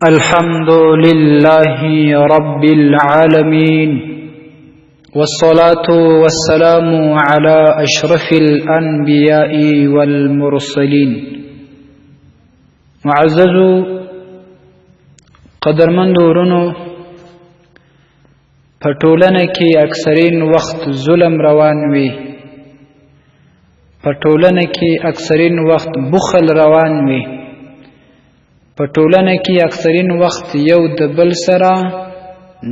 الحمد لله رب العالمين والصلاة والسلام على أشرف الأنبياء والمرسلين. معزز قدرمند ورونو، پټولنه کې اکثرین وخت ظلم روان وي، پټولنه کې اکثرین وخت بخل روان وي، پټولنه کې اکثرین وخت یو د بل سره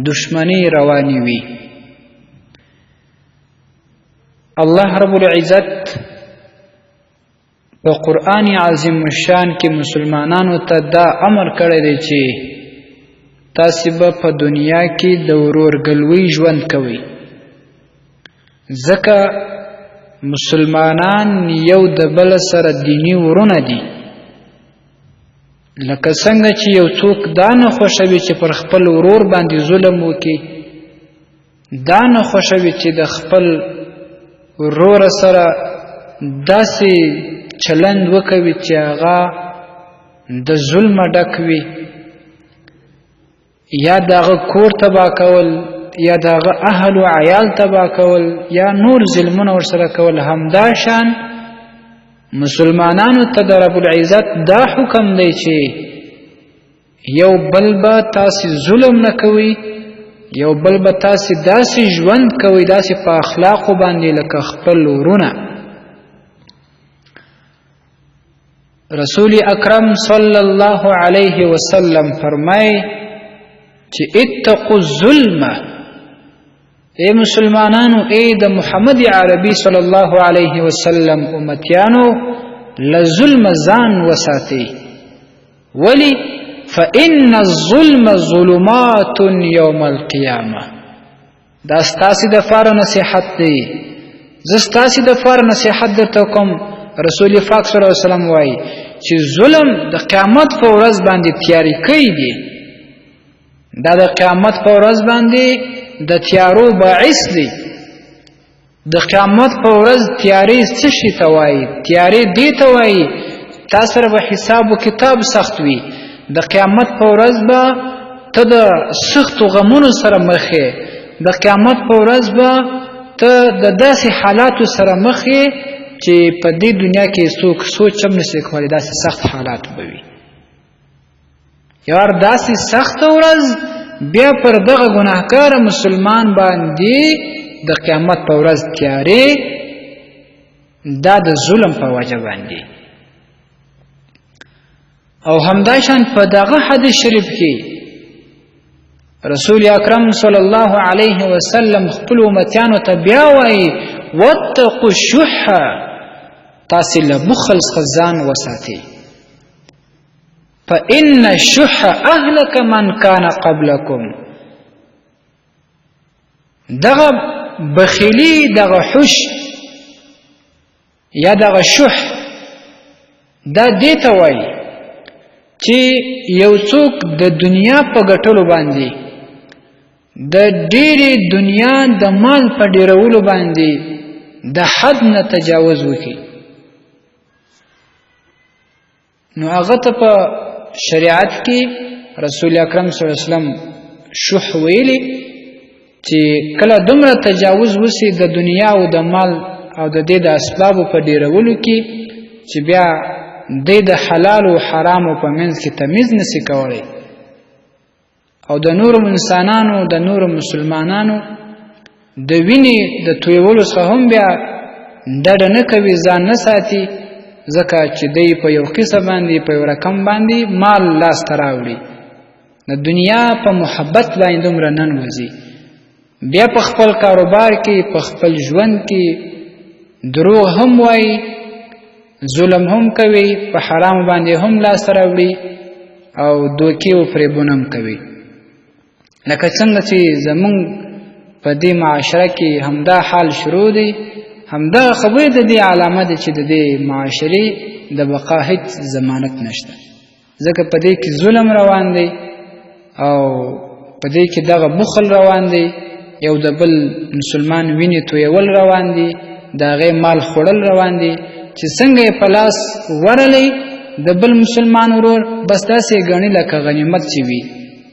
دشمنی رواني وي. الله رب العزت په قرآن عظیم الشان کې مسلمانانو ته دا امر کړی دی چې تاسو به په دنیا کې د ورورګلوۍ ژوند کوئ، ځکه مسلمانان یو د بل سره دینی ورونه دي. لکه څنګه چې یو څوک دا نه خوښوي چې پر خپل ورور باندې ظلم وکړي، دا نه خوښوي چې د خپل ورور سره داسې چلند وکوي چې هغه د ظلم ډک وي، یا دغه کور تباه کول، یا دغه اهل او عیال تباه کول، یا نور ظلمونه ورسره کول. همدا شان مسلمانانو ته د رب العزت دا حکم دی چې یو بل به تاسې ظلم نه کوئ، یو بل به تاسې داسې ژوند کوئ، داسې په اخلاقو باندې لکه خپل ورونه. رسول اکرم صلی الله علیه وسلم فرمای چې اتقوا الظلم، اے مسلمانانو، اے د محمد عربی صلی الله علیه وسلم امتیانو، لظلم ځان وساتئ. ولی؟ فإن الظلم ظلمات یوم القیامه. دا ستاسې د پاره نصیحت دی، زه ستاسې د پاره نصیحت درته کوم. رسول پاک صلی الله علیه وسلم وایي چې ظلم د قیامت په ورځ باندې تیاری کوي دی، دا د قیامت په ورځ باندې د تیارو باعث دی. د قیامت په ورځ تیاری څه شي ته وایي؟ تیاری دې ته وایي تا سره به حساب و کتاب سخت وي. د قیامت په ورځ به ته د سختو غمونو سره مخ یې، د قیامت په ورځ به ته د داسې حالاتو سره مخ یې چې په دې دنیا کې څوک سوچ هم نشي کولی. داسې سخت حالات به وي. یار داسې سخت ورځ بیا پر دغه ګناهکار مسلمان باندې د قیامت په ورځ تیارې، دا د ظلم په وجه باندې. او همداشان په دغه حدیث شریف کې رسول اکرم صلی الله علیه وسلم خپل امتیانو ته بیا وایي واتقوا الشح، تاسې له بخل څخه ځان وساتئ. فإن الشح أهلك من كان قبلكم. دغه بخیلی، دغه حش یا دغه شح، دا دیته وایي چې یو څوک د دنیا په ګټلو باندې، د ډېرې دنیا د مال په ډېرولو باندې د حد نه تجاوز وکړي، نو هغه ته په شریعت کې رسول اکرم صلی الله علیه وسلم شح ویلی چې کله دومره تجاوز وسی د دنیا او د مال او د دې د اسبابو په ډیرولو کې چې بیا د حلال او حرام په منځ کې تمیز نسی کولی، او د نور انسانانو، د نور مسلمانانو د وینې د تویولو څخه هم بیا ډډه نه کوي، ځان نه ساتي، ځکه چې دی په یو قصه باندې، په یو رقم باندې مال لاس ته راوړي، د دنیا په محبت باندې دومره ننوځي، بیا په خپل کاروبار کې، په خپل ژوند کې دروغ هم وایي، ظلم هم کوي، په حرام باندې هم لاس راوړي، او دوکې او فریبونه هم کوي. لکه څنګه چې زمونږ په دې معاشره کې همدا حال شروع دی، همدا خبرې د دې علامه ده چې د دې معاشرې د بقا هیڅ ضمانت نشته، ځکه په دې کې ظلم روان دی، او په دې کې دغه بخل روان دی، یو د بل مسلمان وینې تویول روان دی، د هغې مال خوړل روان دی، چې څنګه یې په لاس ورلی د بل مسلمان ورور بس داسې ګڼي لکه غنیمت چې وي.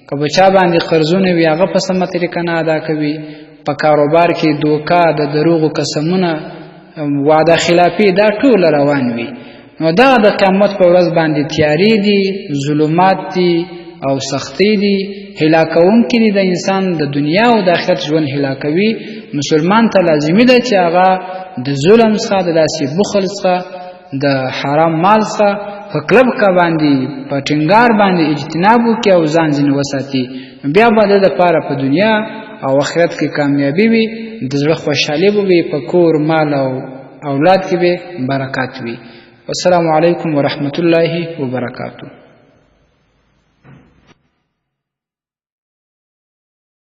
که په چا باندې قرضونه وي هغه په سمه طریقه نه ادا کوي، په کاروبار کې دوکه، د دروغو قسمونه، وعده خلافي، دا ټول روان وي. نو دا د قیامت په ورځ باندې تیاری دي، ظلمات دي او سختی دي، هلاکونکي دي د انسان د دنیا او د آخرت ژوند هلاکوي. مسلمان ته لازمي ده چې هغه د ظلم څخه، د داسې بخل څخه، د حرام مال څخه په کلبکه باندې په ټینګار باندې اجتناب وکړي او ځان ځینې وساتي. بیا به د دپاره په دنیا او آخرت کې کامیابي وي، د زړه خوشحالي به وي، په کور مال او اولاد کې به برکات وي. والسلام علیکم ورحمت الله وبرکاته.